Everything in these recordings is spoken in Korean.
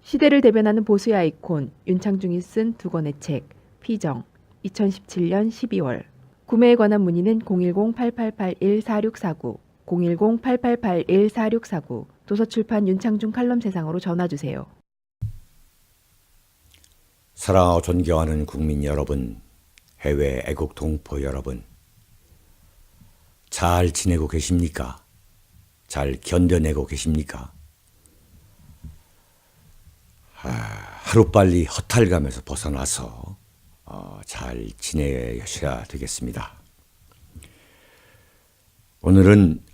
시대를 대변하는 보수의 아이콘 윤창중이 쓴 두 권의 책 피정 2017년 12월 구매에 관한 문의는 010-8881-4649 010-8881-4649 도서출판 윤창중 칼럼 세상으로 전화주세요. 사랑하고 존경하는 국민 여러분, 해외 애국 동포 여러분, 잘 지내고 계십니까? 잘 견뎌내고 계십니까? 하루빨리 허탈감에서 벗어나서 잘 지내셔야 되겠습니다. 오늘은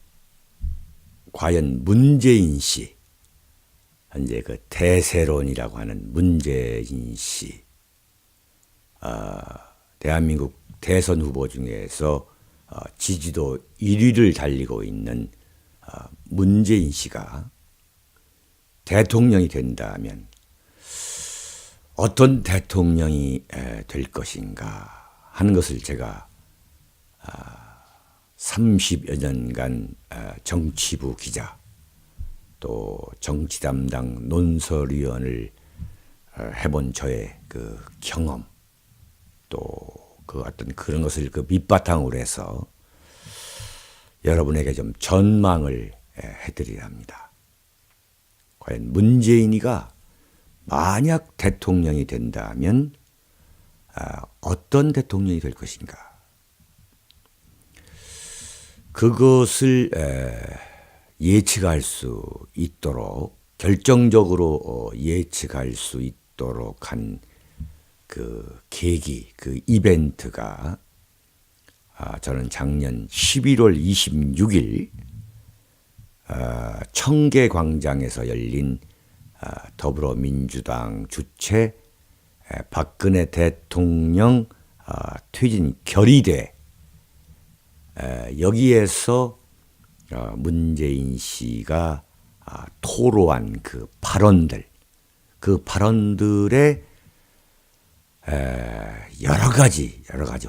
과연 문재인 씨, 현재 그 대세론이라고 하는 문재인 씨, 대한민국 대선 후보 중에서 지지도 1위를 달리고 있는 문재인 씨가 대통령이 된다면 어떤 대통령이 될 것인가 하는 것을 제가 30여 년간 정치부 기자 또 정치 담당 논설위원을 해본 저의 그 경험 또 그 어떤 그런 것을 그 밑바탕으로 해서 여러분에게 좀 전망을 해드리려 합니다. 과연 문재인이가 만약 대통령이 된다면 어떤 대통령이 될 것인가? 그것을 예측할 수 있도록 결정적으로 예측할 수 있도록 한 그 계기, 그 이벤트가 저는 작년 11월 26일 청계광장에서 열린 더불어민주당 주최 박근혜 대통령 퇴진 결의대 여기에서 문재인 씨가 토로한 그 발언들의 여러 가지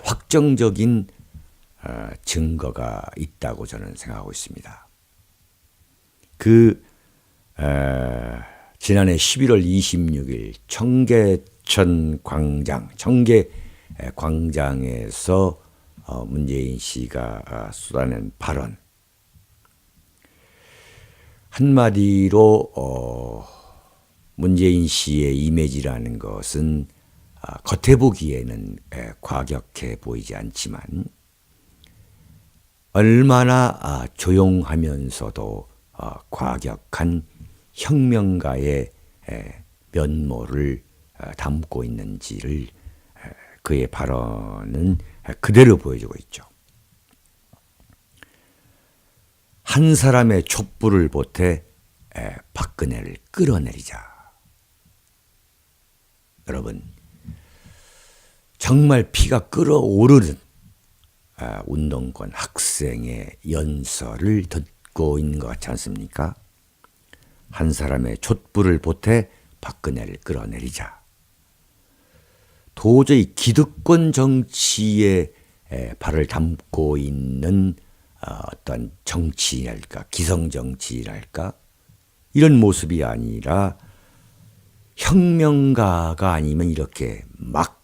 확정적인 증거가 있다고 저는 생각하고 있습니다. 지난해 11월 26일 청계광장에서 문재인 씨가 쏟아낸 발언, 한마디로 문재인 씨의 이미지라는 것은 겉에 보기에는 과격해 보이지 않지만 얼마나 조용하면서도 과격한 혁명가의 면모를 담고 있는지를 그의 발언은 그대로 보여주고 있죠. 한 사람의 촛불을 보태 박근혜를 끌어내리자. 여러분, 정말 피가 끓어오르는 운동권 학생의 연설을 듣고 있는 것 같지 않습니까? 한 사람의 촛불을 보태 박근혜를 끌어내리자. 도저히 기득권 정치에 발을 담고 있는 어떤 정치랄까, 기성정치랄까, 이런 모습이 아니라 혁명가가 아니면 이렇게 막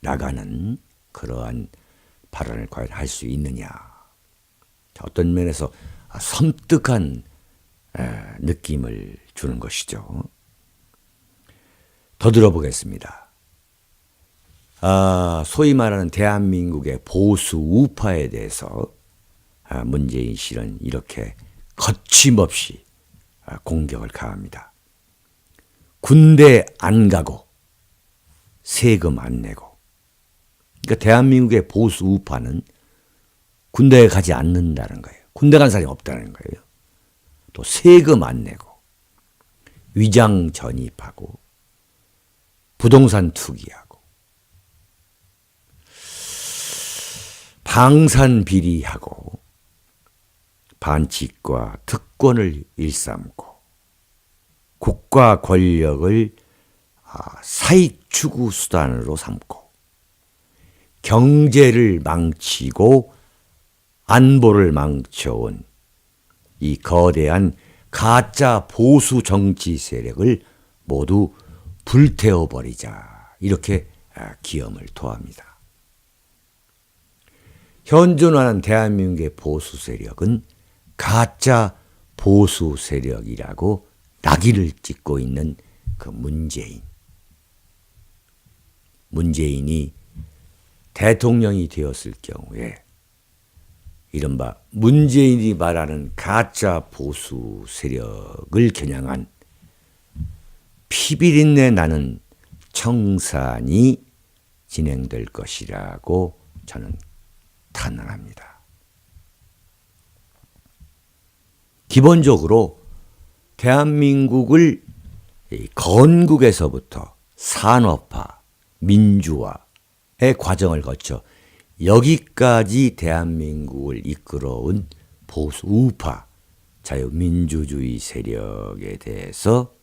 나가는 그러한 발언을 과연 할 수 있느냐. 어떤 면에서 섬뜩한 느낌을 주는 것이죠. 더 들어보겠습니다. 소위 말하는 대한민국의 보수 우파에 대해서 문재인 씨는 이렇게 거침없이 공격을 가합니다. 군대 안 가고 세금 안 내고, 그러니까 대한민국의 보수 우파는 군대에 가지 않는다는 거예요. 군대 간 사람이 없다는 거예요. 또 세금 안 내고 위장 전입하고 부동산 투기하고 방산 비리하고 반칙과 특권을 일삼고 국가 권력을 사익 추구 수단으로 삼고 경제를 망치고 안보를 망쳐온 이 거대한 가짜 보수 정치 세력을 모두 불태워버리자 이렇게 기염을 토합니다. 현존하는 대한민국의 보수 세력은 가짜 보수 세력이라고 낙인을 찍고 있는 그 문재인이 대통령이 되었을 경우에 이른바 문재인이 말하는 가짜 보수 세력을 겨냥한 피비린내 나는 청산이 진행될 것이라고 저는 탄원합니다. 기본적으로 대한민국을 건국에서부터 산업화, 민주화의 과정을 거쳐 여기까지 대한민국을 이끌어온 보수 우파 자유민주주의 세력에 대해서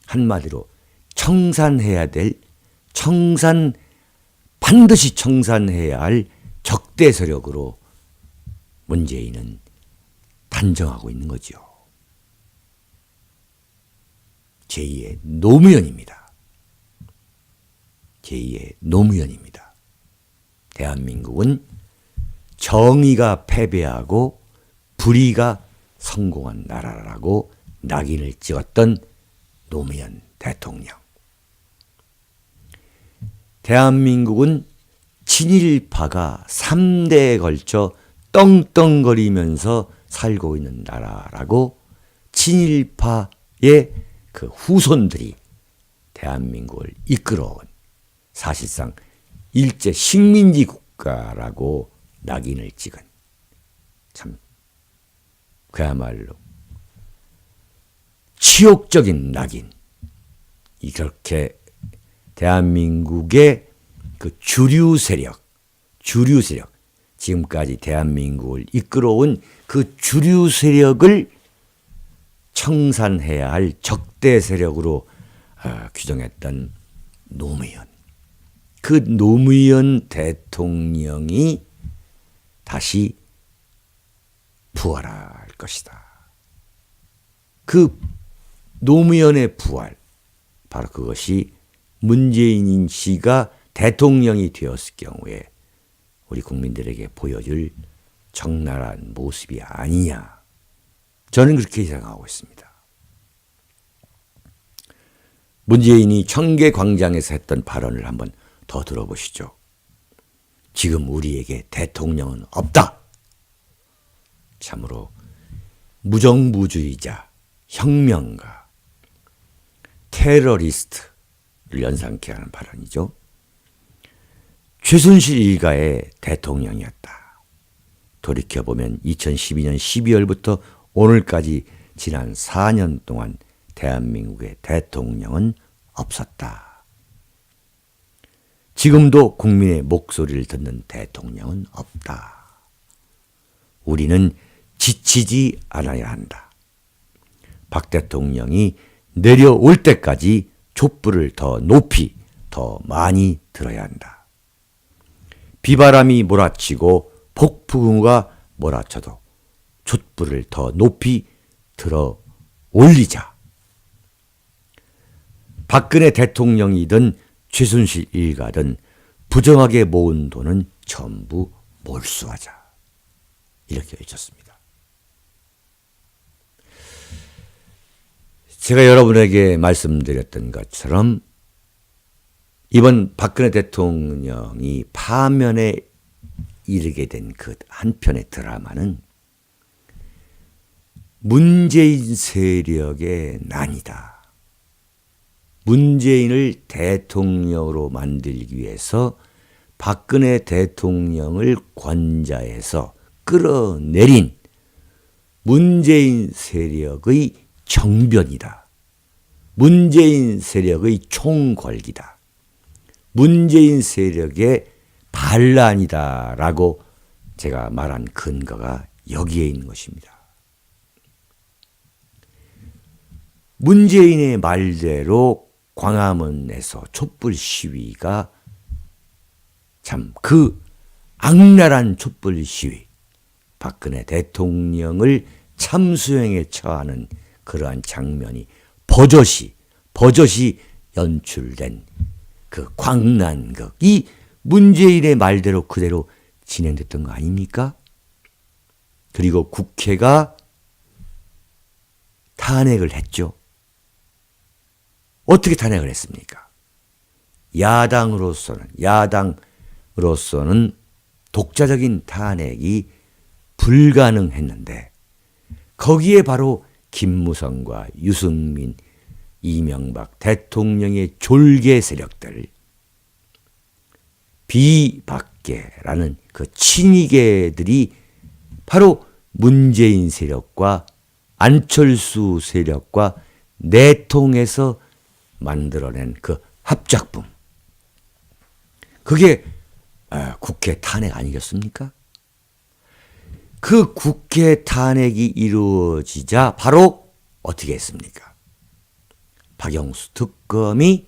한마디로 반드시 청산해야 할 적대 세력으로 문재인은 단정하고 있는 거죠. 제2의 노무현입니다. 제2의 노무현입니다. 대한민국은 정의가 패배하고 불의가 성공한 나라라고 낙인을 찍었던 노무현 대통령. 대한민국은 친일파가 3대에 걸쳐 떵떵거리면서 살고 있는 나라라고 친일파의 그 후손들이 대한민국을 이끌어온 사실상 일제 식민지 국가라고 낙인을 찍은 참 그야말로 치욕적인 낙인. 이렇게 대한민국의 그 주류 세력, 지금까지 대한민국을 이끌어온 그 주류 세력을 청산해야 할 적대 세력으로 규정했던 노무현. 그 노무현 대통령이 다시 부활할 것이다. 그 노무현의 부활, 바로 그것이 문재인 씨가 대통령이 되었을 경우에 우리 국민들에게 보여줄 적나라한 모습이 아니냐. 저는 그렇게 생각하고 있습니다. 문재인이 청계광장에서 했던 발언을 한번 더 들어보시죠. 지금 우리에게 대통령은 없다. 참으로 무정부주의자, 혁명가, 테러리스트를 연상케 하는 발언이죠. 최순실 일가의 대통령이었다. 돌이켜보면 2012년 12월부터 오늘까지 지난 4년 동안 대한민국의 대통령은 없었다. 지금도 국민의 목소리를 듣는 대통령은 없다. 우리는 지치지 않아야 한다. 박 대통령이 내려올 때까지 촛불을 더 높이, 더 많이 들어야 한다. 비바람이 몰아치고 폭풍우가 몰아쳐도 촛불을 더 높이 들어 올리자. 박근혜 대통령이든 최순실 일가든 부정하게 모은 돈은 전부 몰수하자. 이렇게 외쳤습니다. 제가 여러분에게 말씀드렸던 것처럼 이번 박근혜 대통령이 파면에 이르게 된 그 한편의 드라마는 문재인 세력의 난이다. 문재인을 대통령으로 만들기 위해서 박근혜 대통령을 권좌해서 끌어내린 문재인 세력의 정변이다. 문재인 세력의 총궐기다. 문재인 세력의 반란이다라고 제가 말한 근거가 여기에 있는 것입니다. 문재인의 말대로 광화문에서 촛불 시위가 참 그 악랄한 촛불 시위, 박근혜 대통령을 참수형에 처하는 그러한 장면이 버젓이 버젓이 연출된 그 광란극이 문재인의 말대로 그대로 진행됐던 거 아닙니까? 그리고 국회가 탄핵을 했죠. 어떻게 탄핵을 했습니까? 야당으로서는 독자적인 탄핵이 불가능했는데 거기에 바로 김무성과 유승민, 이명박 대통령의 졸개 세력들, 비박계라는 그 친이계들이 바로 문재인 세력과 안철수 세력과 내통해서 만들어낸 그 합작품. 그게 국회 탄핵 아니겠습니까? 그 국회 탄핵이 이루어지자 바로 어떻게 했습니까? 박영수 특검이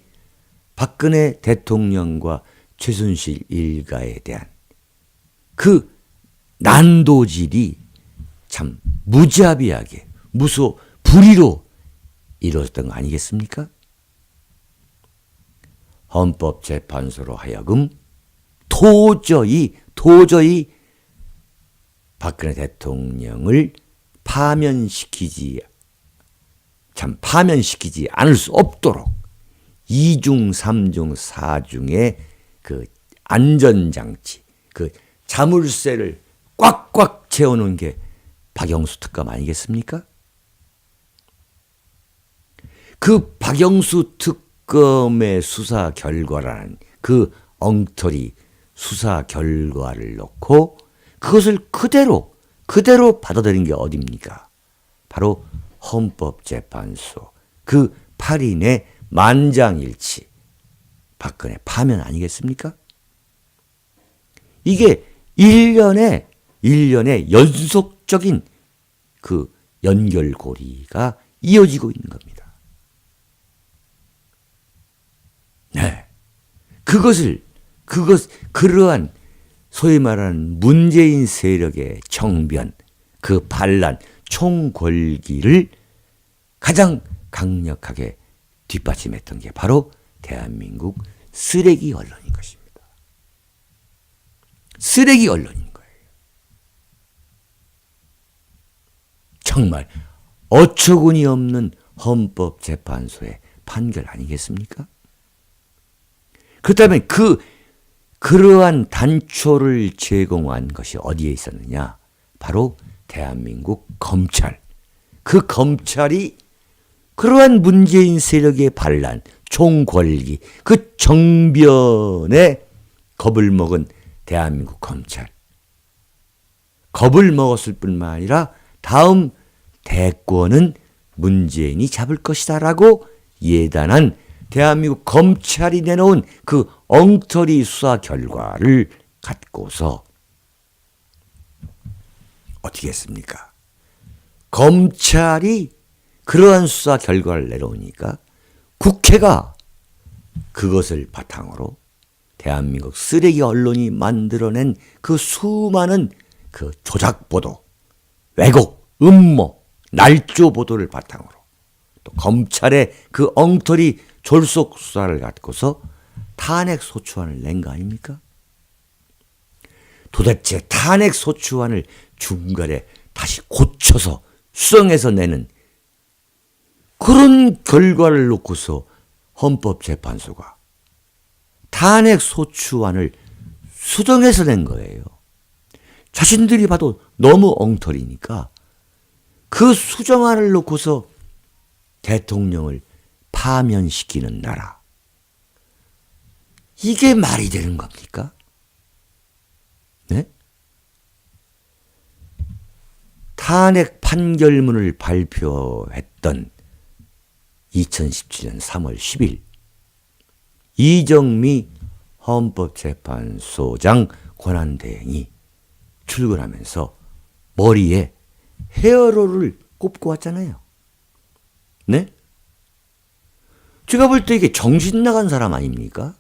박근혜 대통령과 최순실 일가에 대한 그 난도질이 참 무자비하게 불의로 이루어졌던 거 아니겠습니까? 헌법재판소로 하여금 도저히 박근혜 대통령을 파면시키지 않을 수 없도록 2중, 3중, 4중의 그 안전장치, 그 자물쇠를 꽉꽉 채워놓은 게 박영수 특검 아니겠습니까? 그 박영수 특검의 수사 결과라는 그 엉터리 수사 결과를 놓고 그것을 그대로 받아들인 게 어딥니까? 바로 헌법재판소 그 8인의 만장일치 박근혜 파면 아니겠습니까? 이게 1년의 연속적인 그 연결고리가 이어지고 있는 겁니다. 네. 그러한 소위 말하는 문재인 세력의 정변, 그 반란, 총궐기를 가장 강력하게 뒷받침했던 게 바로 대한민국 쓰레기 언론인 것입니다. 쓰레기 언론인 거예요. 정말 어처구니 없는 헌법재판소의 판결 아니겠습니까? 그렇다면 그러한 단초를 제공한 것이 어디에 있었느냐? 바로 대한민국 검찰. 그 검찰이 그러한 문재인 세력의 반란, 총궐기, 그 정변에 겁을 먹은 대한민국 검찰. 겁을 먹었을 뿐만 아니라 다음 대권은 문재인이 잡을 것이다라고 예단한 대한민국 검찰이 내놓은 그 엉터리 수사 결과를 갖고서 어떻게 했습니까? 검찰이 그러한 수사 결과를 내놓으니까 국회가 그것을 바탕으로 대한민국 쓰레기 언론이 만들어낸 그 수많은 그 조작 보도, 왜곡, 음모, 날조 보도를 바탕으로 또 검찰의 그 엉터리 졸속 수사를 갖고서 탄핵 소추안을 낸 거 아닙니까? 도대체 탄핵 소추안을 중간에 다시 고쳐서 수정해서 내는 그런 결과를 놓고서 헌법재판소가 탄핵 소추안을 수정해서 낸 거예요. 자신들이 봐도 너무 엉터리니까 그 수정안을 놓고서 대통령을 파면시키는 나라. 이게 말이 되는 겁니까? 네? 탄핵 판결문을 발표했던 2017년 3월 10일 이정미 헌법재판소장 권한대행이 출근하면서 머리에 헤어롤을 꼽고 왔잖아요. 네? 제가 볼 때 이게 정신 나간 사람 아닙니까?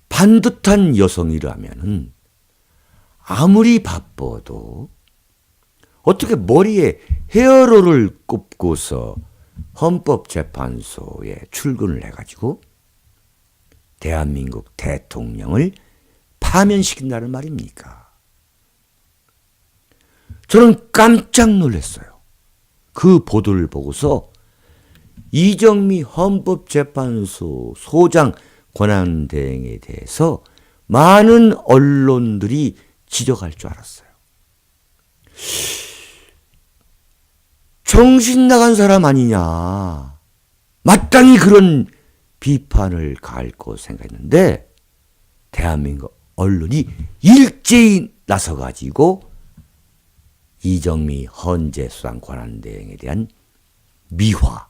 반듯한 여성이라면은 아무리 바빠도 어떻게 머리에 헤어롤을 꼽고서 헌법재판소에 출근을 해가지고 대한민국 대통령을 파면시킨다는 말입니까? 저는 깜짝 놀랐어요. 그 보도를 보고서 이정미 헌법재판소 소장 권한대행에 대해서 많은 언론들이 지적할 줄 알았어요. 정신 나간 사람 아니냐. 마땅히 그런 비판을 가할 거 생각했는데 대한민국 언론이 일제히 나서가지고 이정미 헌재수상 권한대행에 대한 미화.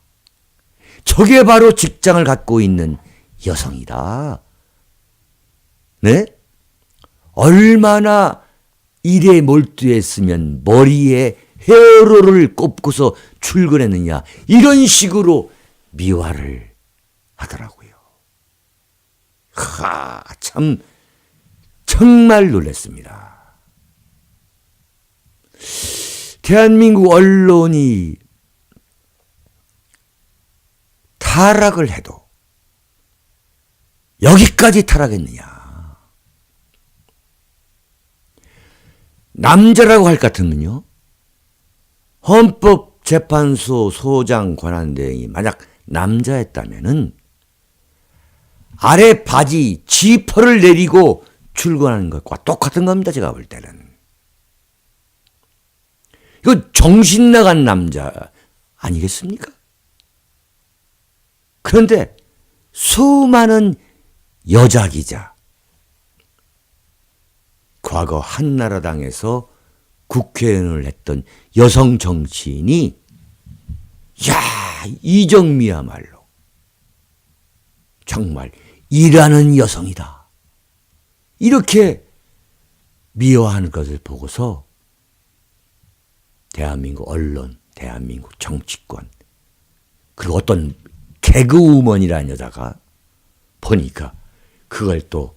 저게 바로 직장을 갖고 있는 여성이다. 네? 얼마나 일에 몰두했으면 머리에 헤어롤을 꼽고서 출근했느냐. 이런 식으로 미화를 하더라고요. 참 정말 놀랐습니다. 대한민국 언론이 타락을 해도 여기까지 타락했느냐. 남자라고 할 것 같으면요. 헌법재판소 소장 권한대행이 만약 남자였다면은 아래 바지 지퍼를 내리고 출근하는 것과 똑같은 겁니다. 제가 볼 때는. 이거 정신 나간 남자 아니겠습니까? 그런데 수많은 여자 기자, 과거 한나라당에서 국회의원을 했던 여성 정치인이 이정미야말로 정말 일하는 여성이다. 이렇게 미워하는 것을 보고서 대한민국 언론, 대한민국 정치권, 그리고 어떤 개그우먼이라는 여자가 보니까 그걸 또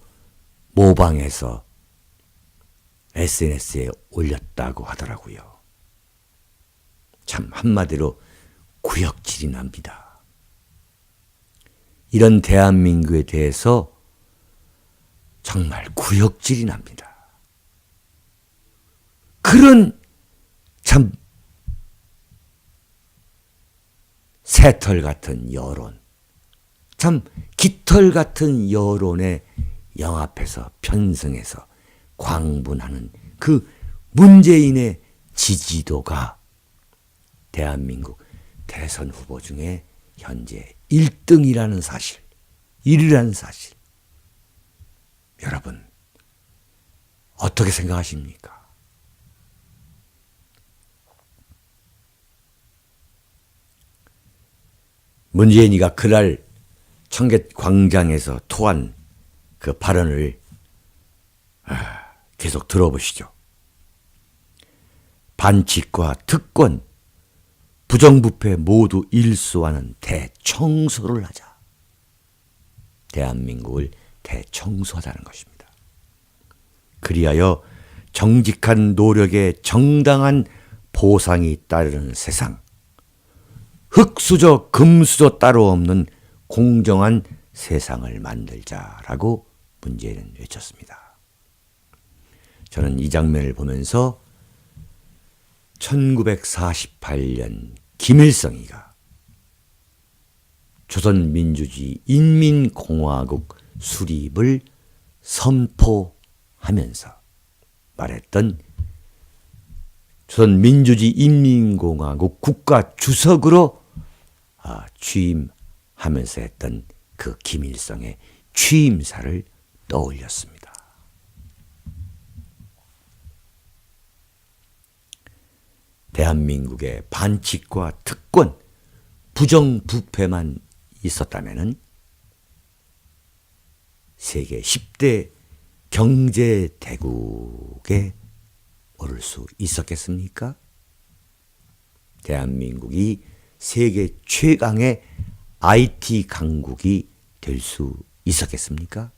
모방해서 SNS에 올렸다고 하더라고요. 참 한마디로 구역질이 납니다. 이런 대한민국에 대해서 정말 구역질이 납니다. 그런 참 새털 같은 여론, 참 깃털 같은 여론에 영합해서 편승해서 광분하는 그 문재인의 지지도가 대한민국 대선 후보 중에 현재 1등이라는 사실, 1위라는 사실. 여러분, 어떻게 생각하십니까? 문재인이가 그날 청계광장에서 토한 그 발언을 계속 들어보시죠. 반칙과 특권, 부정부패 모두 일소하는 대청소를 하자. 대한민국을 대청소하자는 것입니다. 그리하여 정직한 노력에 정당한 보상이 따르는 세상, 흙수저, 금수저 따로 없는 공정한 세상을 만들자라고 문재인은 외쳤습니다. 저는 이 장면을 보면서 1948년 김일성이가 조선민주주의 인민공화국 수립을 선포하면서 말했던 조선민주주의 인민공화국 국가주석으로 취임하면서 했던 그 김일성의 취임사를 떠올렸습니다. 대한민국의 반칙과 특권, 부정부패만 있었다면은 세계 10대 경제대국에 오를 수 있었겠습니까? 대한민국이 세계 최강의 IT 강국이 될 수 있었겠습니까?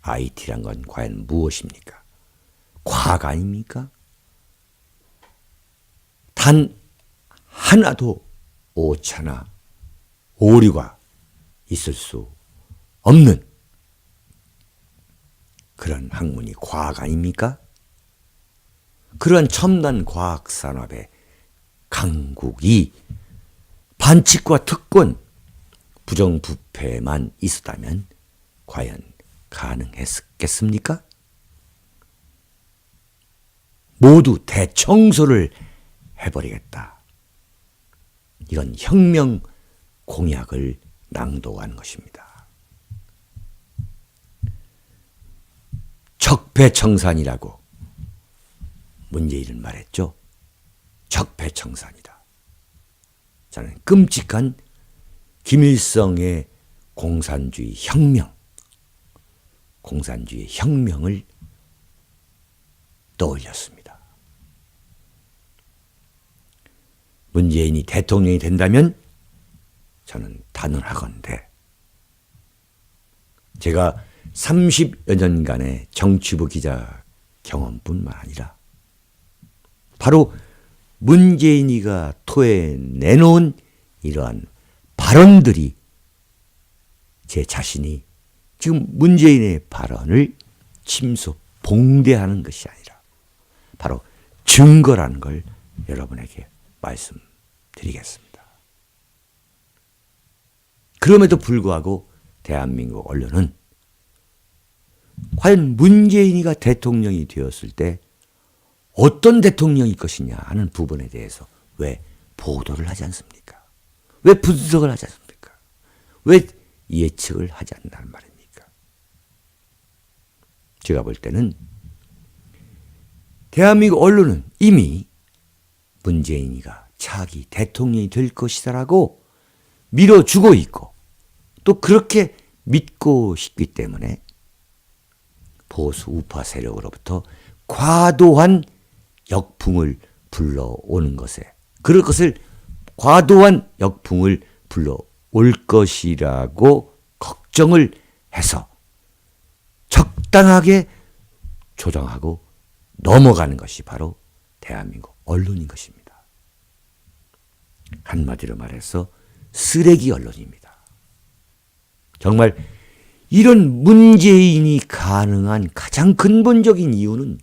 IT란 건 과연 무엇입니까? 과학 아닙니까? 단 하나도 오차나 오류가 있을 수 없는 그런 학문이 과학 아닙니까? 그런 첨단 과학 산업의 강국이 반칙과 특권, 부정부패만 있었다면 과연 가능했겠습니까? 모두 대청소를 해버리겠다. 이런 혁명 공약을 낭독한 것입니다. 적폐청산이라고 문재인은 말했죠. 적폐청산이다. 저는 끔찍한 김일성의 공산주의 혁명을 떠올렸습니다. 문재인이 대통령이 된다면 저는 단언하건대 제가 30여 년간의 정치부 기자 경험뿐만 아니라 바로 문재인이가 토해내놓은 이러한 발언들이 제 자신이 지금 문재인의 발언을 침소 봉대하는 것이 아니라 바로 증거라는 걸 여러분에게 말씀드리겠습니다. 그럼에도 불구하고 대한민국 언론은 과연 문재인이가 대통령이 되었을 때 어떤 대통령일 것이냐 하는 부분에 대해서 왜 보도를 하지 않습니까? 왜 분석을 하지 않습니까? 왜 예측을 하지 않는다는 말입니까? 제가 볼 때는 대한민국 언론은 이미 문재인이가 차기 대통령이 될 것이다라고 밀어주고 있고 또 그렇게 믿고 싶기 때문에 보수 우파 세력으로부터 과도한 역풍을 불러오는 것에 그럴 것을 과도한 역풍을 불러올 것이라고 걱정을 해서 적당하게 조정하고 넘어가는 것이 바로 대한민국 언론인 것입니다. 한마디로 말해서 쓰레기 언론입니다. 정말 이런 문재인이 가능한 가장 근본적인 이유는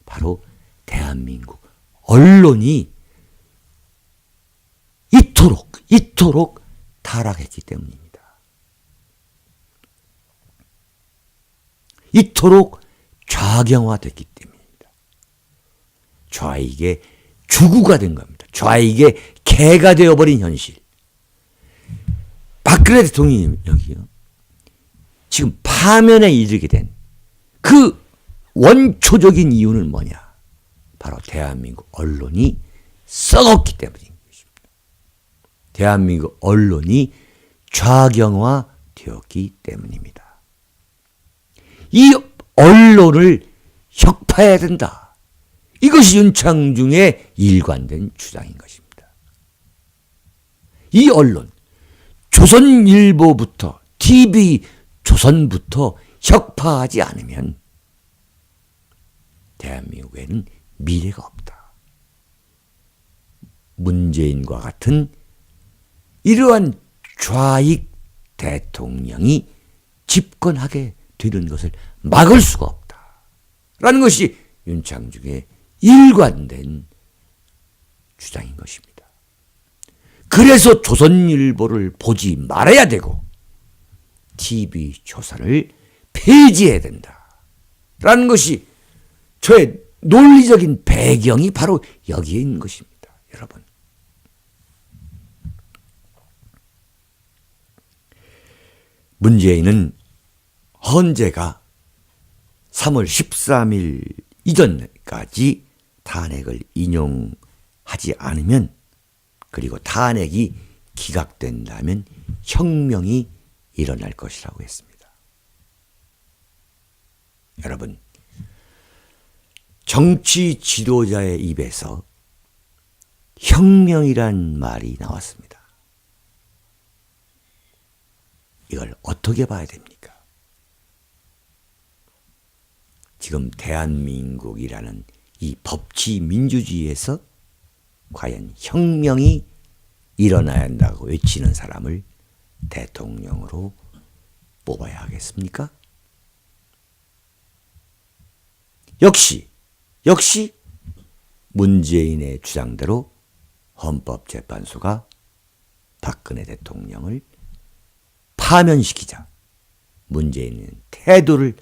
바로 대한민국 언론이 이토록 타락했기 때문입니다. 이토록 좌경화됐기 때문입니다. 좌익의 주구가 된 겁니다. 좌익의 개가 되어버린 현실. 박근혜 대통령이요. 지금 파면에 이르게 된 그 원초적인 이유는 뭐냐? 바로 대한민국 언론이 썩었기 때문인 것입니다. 대한민국 언론이 좌경화되었기 때문입니다. 이 언론을 혁파해야 된다. 이것이 윤창중의 일관된 주장인 것입니다. 이 언론, 조선일보부터 TV 조선부터 혁파하지 않으면 대한민국에는 미래가 없다. 문재인과 같은 이러한 좌익 대통령이 집권하게 되는 것을 막을 수가 없다. 라는 것이 윤창중의 일관된 주장인 것입니다. 그래서 조선일보를 보지 말아야 되고 TV조선을 폐지해야 된다. 라는 것이 저의 논리적인 배경이 바로 여기에 있는 것입니다. 여러분. 문재인은 헌재가 3월 13일 이전까지 탄핵을 인용하지 않으면 그리고 탄핵이 기각된다면 혁명이 일어날 것이라고 했습니다. 여러분, 정치 지도자의 입에서 혁명이란 말이 나왔습니다. 이걸 어떻게 봐야 됩니까? 지금 대한민국이라는 이 법치 민주주의에서 과연 혁명이 일어나야 한다고 외치는 사람을 대통령으로 뽑아야 하겠습니까? 역시 문재인의 주장대로 헌법재판소가 박근혜 대통령을 파면시키자 문재인은 태도를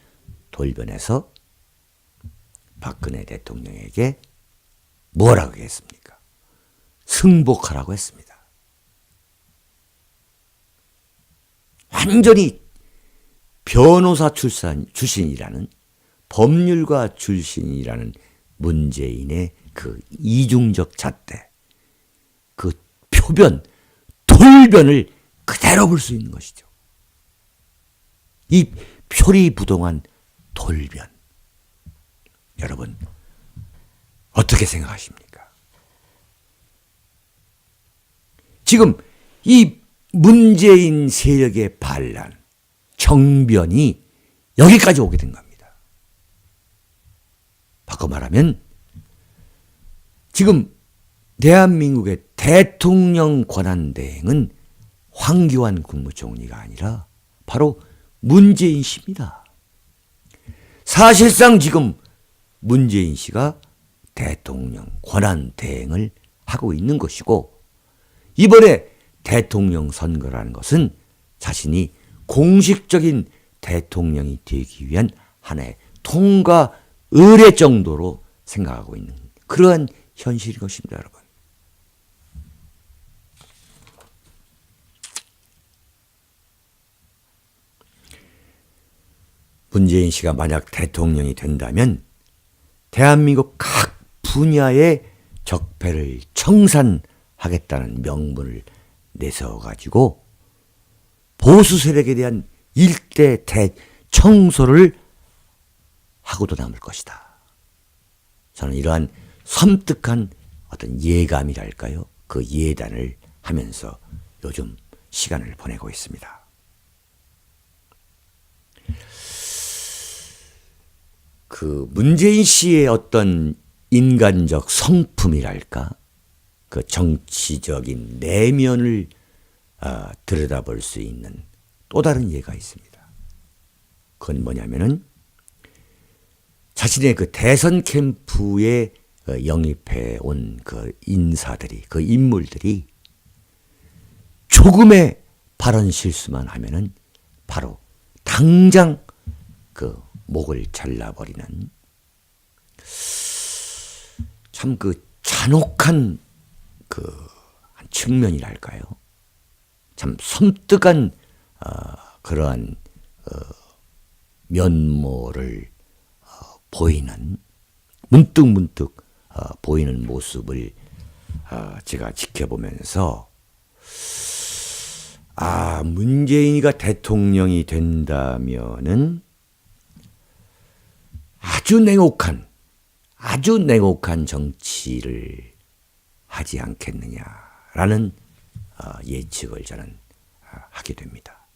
돌변해서 박근혜 대통령에게 뭐라고 했습니까? 승복하라고 했습니다. 완전히 변호사 출신이라는 법률가 출신이라는 문재인의 그 이중적 잣대, 그 표변, 돌변을 그대로 볼 수 있는 것이죠. 이 표리부동한 돌변. 여러분, 어떻게 생각하십니까? 지금 이 문재인 세력의 반란, 정변이 여기까지 오게 된 겁니다. 바꿔 말하면 지금 대한민국의 대통령 권한대행은 황교안 국무총리가 아니라 바로 문재인 씨입니다. 사실상 지금 문재인 씨가 대통령 권한대행을 하고 있는 것이고, 이번에 대통령 선거라는 것은 자신이 공식적인 대통령이 되기 위한 하나의 통과 의례 정도로 생각하고 있는 그러한 현실인 것입니다, 여러분. 문재인 씨가 만약 대통령이 된다면 대한민국 각 분야의 적폐를 청산하겠다는 명분을 내세워가지고 보수 세력에 대한 일대 대청소를 하고도 남을 것이다. 저는 이러한 섬뜩한 어떤 예감이랄까요? 그 예단을 하면서 요즘 시간을 보내고 있습니다. 그 문재인 씨의 어떤 인간적 성품이랄까? 그 정치적인 내면을 들여다볼 수 있는 또 다른 예가 있습니다. 그건 뭐냐면은 자신의 그 대선 캠프에 영입해 온 그 인사들이, 그 인물들이 조금의 발언 실수만 하면은 바로 당장 그 목을 잘라버리는 참 그 잔혹한 그 한 측면이랄까요? 참 섬뜩한 그러한 면모를 보이는 문득 보이는 모습을 제가 지켜보면서 문재인이가 대통령이 된다면은 아주 냉혹한 정치를 하지 않겠느냐라는 예측을 저는 하게 됩니다.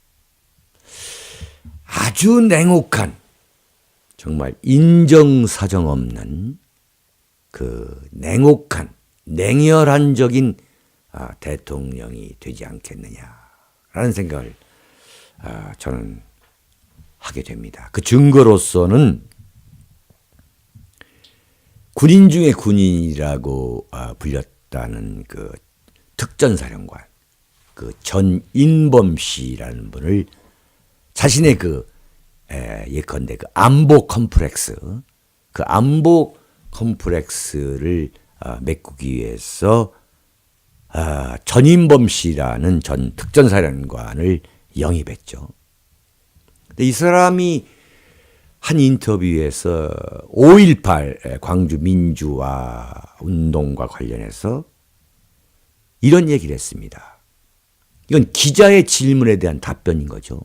아주 냉혹한, 정말 인정사정 없는 그 냉혈한적인 대통령이 되지 않겠느냐라는 생각을 저는 하게 됩니다. 그 증거로서는 군인 중에 군인이라고 불렸다는 그 특전사령관, 그 전인범 씨라는 분을 자신의 예컨대 그 안보 컴플렉스를 메꾸기 위해서 전인범 씨라는 전 특전사령관을 영입했죠. 근데 이 사람이 한 인터뷰에서 5.18 광주 민주화 운동과 관련해서 이런 얘기를 했습니다. 이건 기자의 질문에 대한 답변인 거죠.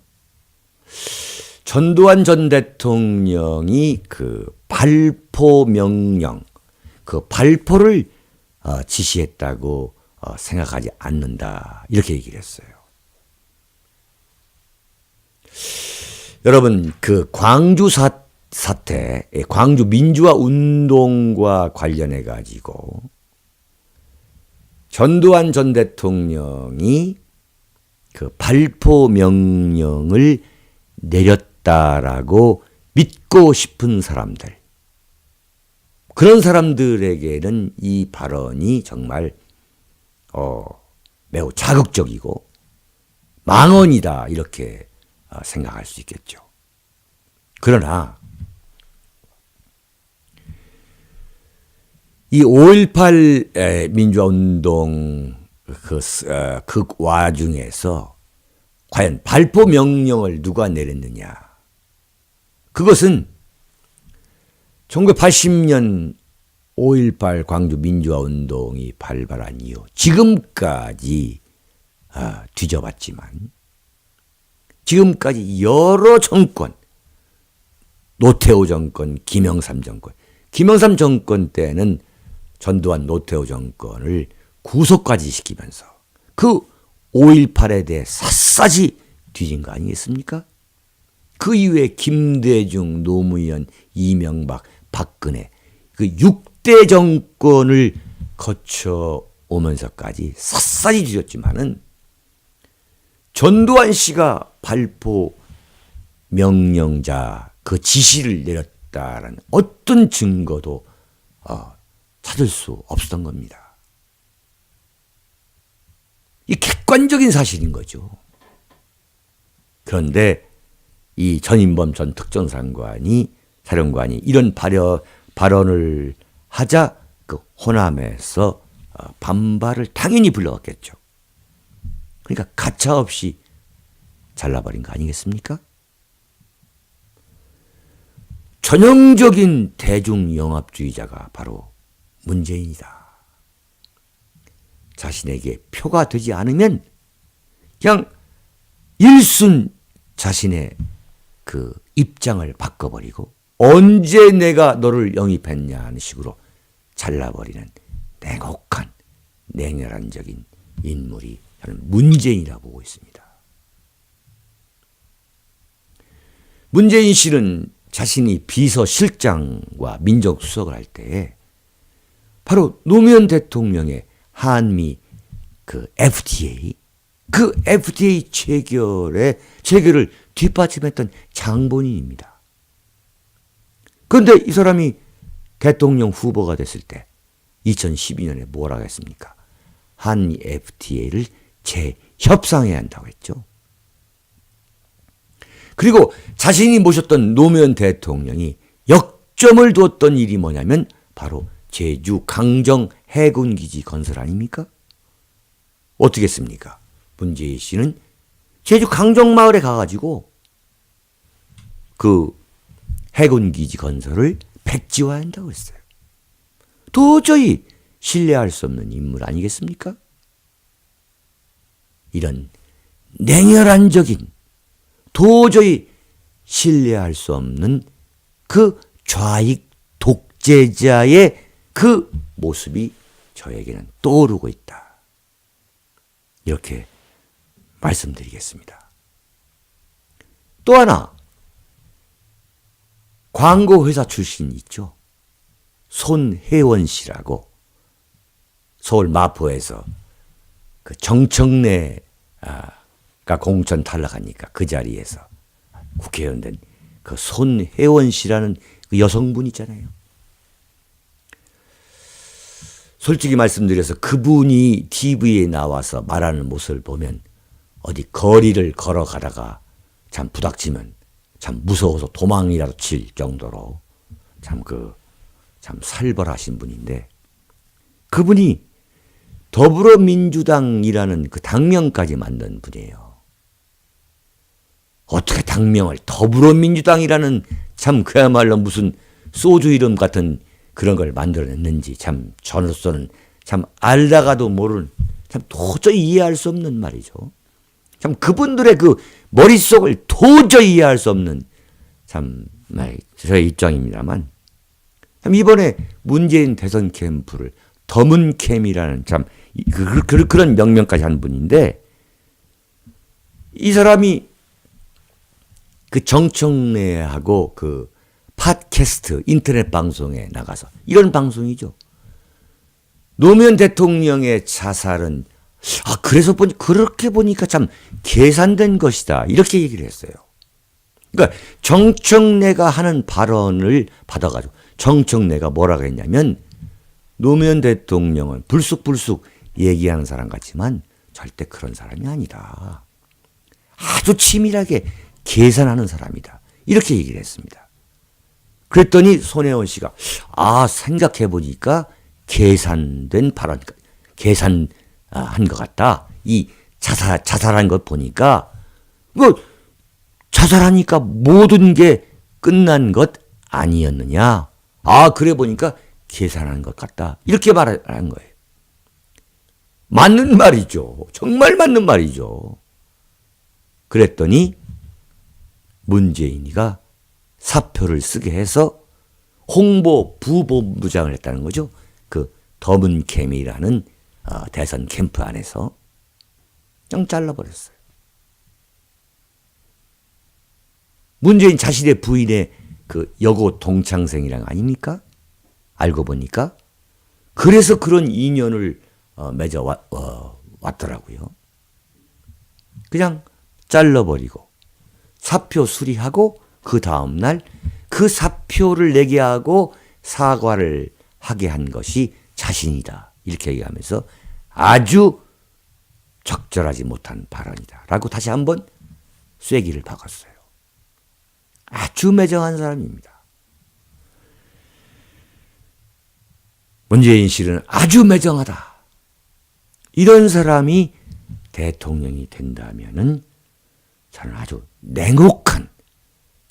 전두환 전 대통령이 그 발포 명령, 그 발포를 지시했다고 생각하지 않는다. 이렇게 얘기를 했어요. 여러분, 그 광주 사태, 광주 민주화 운동과 관련해 가지고 전두환 전 대통령이 그 발포 명령을 내렸다라고 믿고 싶은 사람들, 그런 사람들에게는 이 발언이 정말 매우 자극적이고 망언이다 이렇게 생각할 수 있겠죠. 그러나 이 5.18 민주화운동 그 와중에서 과연 발포 명령을 누가 내렸느냐? 그것은 1980년 5.18 광주 민주화운동이 발발한 이후 지금까지 뒤져봤지만 지금까지 여러 정권, 노태우 정권, 김영삼 정권, 김영삼 정권 때는 전두환 노태우 정권을 구속까지 시키면서 그 5.18에 대해 샅샅이 뒤진 거 아니겠습니까? 그 이후에 김대중, 노무현, 이명박, 박근혜 그 6대 정권을 거쳐오면서까지 샅샅이 뒤졌지만은 전두환 씨가 발포 명령자 그 지시를 내렸다라는 어떤 증거도 찾을 수 없었던 겁니다. 이 객관적인 사실인 거죠. 그런데 이 전인범 전 특전사령관이 이런 발언을 하자 그 호남에서 반발을 당연히 불러왔겠죠. 그러니까 가차없이 잘라버린 거 아니겠습니까? 전형적인 대중영합주의자가 바로 문재인이다. 자신에게 표가 되지 않으면 그냥 일순 자신의 그 입장을 바꿔버리고 언제 내가 너를 영입했냐 하는 식으로 잘라버리는 냉혹한 냉혈한적인 인물이 저는 문재인이라고 보고 있습니다. 문재인 씨는 자신이 비서실장과 민정수석을 할 때에 바로 노무현 대통령의 한미 그 FTA, 그 FTA 체결을 뒷받침했던 장본인입니다. 그런데 이 사람이 대통령 후보가 됐을 때 2012년에 뭐라고 했습니까? 한미 FTA를 재협상해야 한다고 했죠. 그리고 자신이 모셨던 노무현 대통령이 역점을 두었던 일이 뭐냐면 바로 제주 강정 해군기지 건설 아닙니까? 어떻게 했습니까? 문재인 씨는 제주 강정마을에 가가지고 그 해군기지 건설을 백지화한다고 했어요. 도저히 신뢰할 수 없는 인물 아니겠습니까? 이런 냉혈한적인 도저히 신뢰할 수 없는 그 좌익 독재자의 그 모습이 저에게는 떠오르고 있다. 이렇게 말씀드리겠습니다. 또 하나 광고회사 출신 있죠. 손혜원 씨라고 서울 마포에서 그 정청래가 공천 탈락하니까 그 자리에서 국회의원 된 그 손혜원 씨라는 그 여성분 있잖아요. 솔직히 말씀드려서 그분이 TV에 나와서 말하는 모습을 보면 어디 거리를 걸어가다가 참 부닥치면 참 무서워서 도망이라도 칠 정도로 참 살벌하신 분인데 그분이 더불어민주당이라는 그 당명까지 만든 분이에요. 어떻게 당명을 더불어민주당이라는 참 그야말로 무슨 소주 이름 같은 그런 걸 만들어냈는지 참 저로서는 참 알다가도 모르는 참 도저히 이해할 수 없는 말이죠. 참 그분들의 그 머릿속을 도저히 이해할 수 없는 참 저의 입장입니다만 참 이번에 문재인 대선 캠프를 더문캠이라는 참 그런 명명까지 한 분인데 이 사람이 그 정청래하고 그 팟캐스트 인터넷 방송에 나가서 이런 방송이죠. 노무현 대통령의 자살은 그래서 그렇게 보니까 참 계산된 것이다. 이렇게 얘기를 했어요. 그러니까 정청래가 하는 발언을 받아가지고 정청래가 뭐라고 했냐면 노무현 대통령은 불쑥불쑥 얘기하는 사람 같지만 절대 그런 사람이 아니다. 아주 치밀하게 계산하는 사람이다. 이렇게 얘기를 했습니다. 그랬더니 손혜원 씨가 생각해보니까 계산된 발언, 계산한 것 같다. 이 자살한 것 보니까 자살하니까 모든 게 끝난 것 아니었느냐. 그래 보니까 계산한 것 같다. 이렇게 말한 거예요. 맞는 말이죠. 정말 맞는 말이죠. 그랬더니 문재인이가 사표를 쓰게 해서 홍보 부본부장을 했다는 거죠. 그 더문 캠이라는 대선 캠프 안에서 그냥 잘라버렸어요. 문재인 자신의 부인의 그 여고 동창생이랑 아닙니까? 알고 보니까 그래서 그런 인연을 맺어 왔더라고요. 그냥 잘라버리고 사표 수리하고 그 다음날 그 사표를 내게 하고 사과를 하게 한 것이 자신이다. 이렇게 얘기하면서 아주 적절하지 못한 발언이다. 라고 다시 한번 쐐기를 박았어요. 아주 매정한 사람입니다. 문재인 씨는 아주 매정하다. 이런 사람이 대통령이 된다면은 저는 아주 냉혹한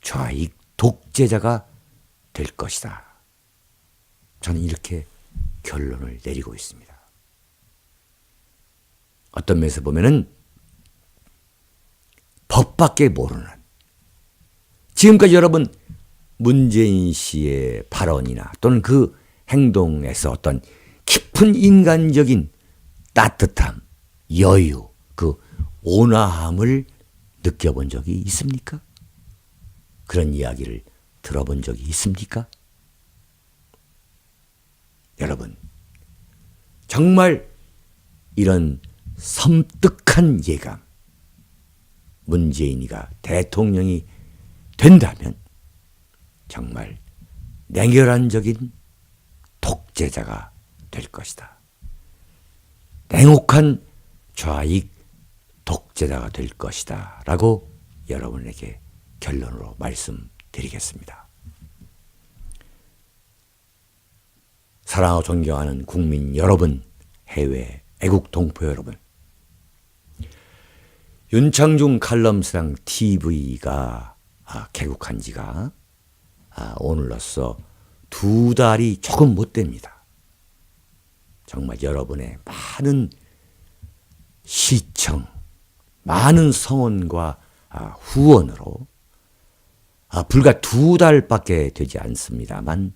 좌익 독재자가 될 것이다. 저는 이렇게 결론을 내리고 있습니다. 어떤 면에서 보면은 법밖에 모르는, 지금까지 여러분 문재인 씨의 발언이나 또는 그 행동에서 어떤 깊은 인간적인 따뜻함, 여유, 그 온화함을 느껴본 적이 있습니까? 그런 이야기를 들어본 적이 있습니까? 여러분, 정말 이런 섬뜩한 예감, 문재인이가 대통령이 된다면 정말 냉혈한적인 독재자가 될 것이다. 냉혹한 좌익 독재자가 될 것이다. 라고 여러분에게 결론으로 말씀드리겠습니다. 사랑하고 존경하는 국민 여러분, 해외 애국 동포 여러분, 윤창중 칼럼스랑 TV가 개국한 지가 오늘로써 2달이 조금 못 됩니다. 정말 여러분의 많은 시청, 많은 성원과 후원으로 불과 2달밖에 되지 않습니다만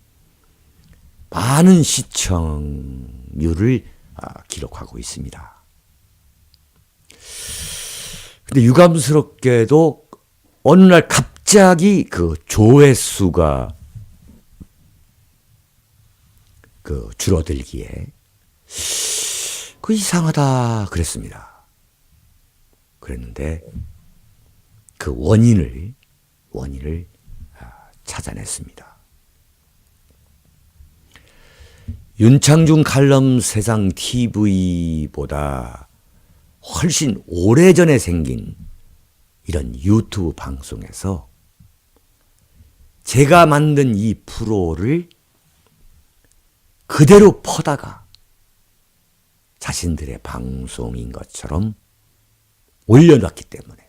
많은 시청률을 기록하고 있습니다. 근데 유감스럽게도 어느 날 갑자기 그 조회수가 줄어들기에 이상하다 그랬습니다. 그랬는데 그 원인을 찾아냈습니다. 윤창중 칼럼 세상 TV보다 훨씬 오래전에 생긴 이런 유튜브 방송에서 제가 만든 이 프로를 그대로 퍼다가 자신들의 방송인 것처럼 올려놨기 때문에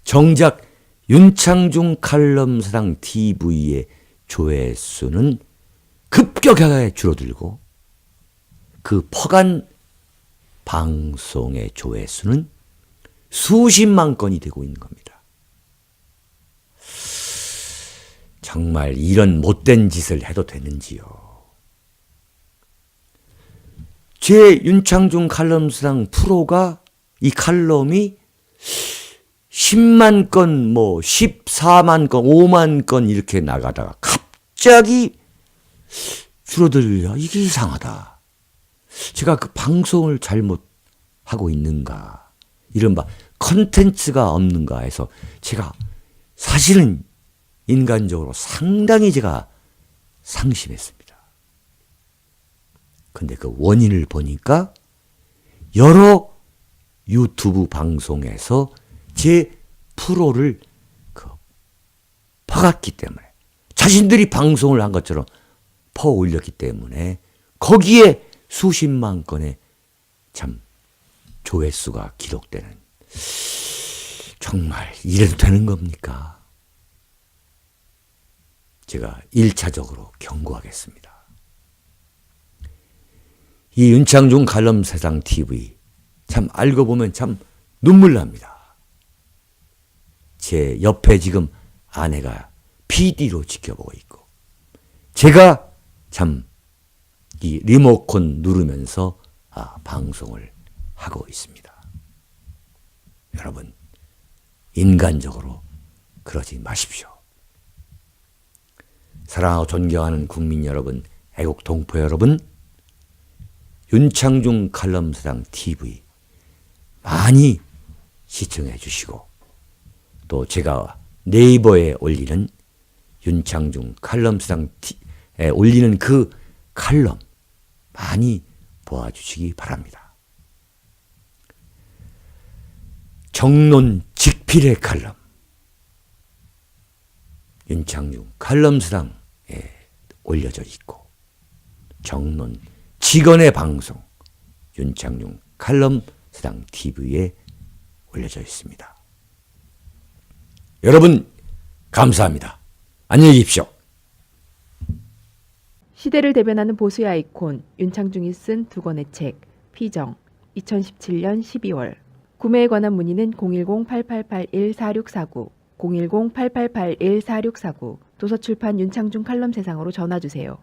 정작 윤창중 칼럼사랑 TV의 조회수는 급격하게 줄어들고 그 퍼간 방송의 조회수는 수십만 건이 되고 있는 겁니다. 정말 이런 못된 짓을 해도 되는지요. 제 윤창중 칼럼스랑 프로가 이 칼럼이 10만 건, 14만 건, 5만 건 이렇게 나가다가 갑자기 줄어들려. 이게 이상하다. 제가 그 방송을 잘못하고 있는가, 이른바 컨텐츠가 없는가 해서 제가 사실은 인간적으로 상당히 제가 상심했습니다. 근데 그 원인을 보니까 여러 유튜브 방송에서 제 프로를 퍼갔기 때문에, 자신들이 방송을 한 것처럼 퍼 올렸기 때문에 거기에 수십만 건의 참 조회수가 기록되는, 정말 이래도 되는 겁니까? 제가 1차적으로 경고하겠습니다. 이 윤창중 칼럼세상 TV 참 알고 보면 참 눈물 납니다. 제 옆에 지금 아내가 PD로 지켜보고 있고, 제가 참 이 리모컨 누르면서 방송을 하고 있습니다. 여러분, 인간적으로 그러지 마십시오. 사랑하고 존경하는 국민 여러분, 애국 동포 여러분, 윤창중 칼럼세상 TV 많이 시청해 주시고, 또 제가 네이버에 올리는 윤창중 칼럼세상에 올리는 그 칼럼 많이 보아주시기 바랍니다. 정론 직필의 칼럼, 윤창중 칼럼세상에 올려져 있고, 정론 직언의 방송, 윤창중 칼럼세상 TV에 올려져 있습니다. 여러분, 감사합니다. 안녕히 계십시오. 시대를 대변하는 보수의 아이콘 윤창중이 쓴 두 권의 책 피정 2017년 12월. 구매에 관한 문의는 010-8881-4649 010-8881-4649 도서출판 윤창중 칼럼세상으로 전화주세요.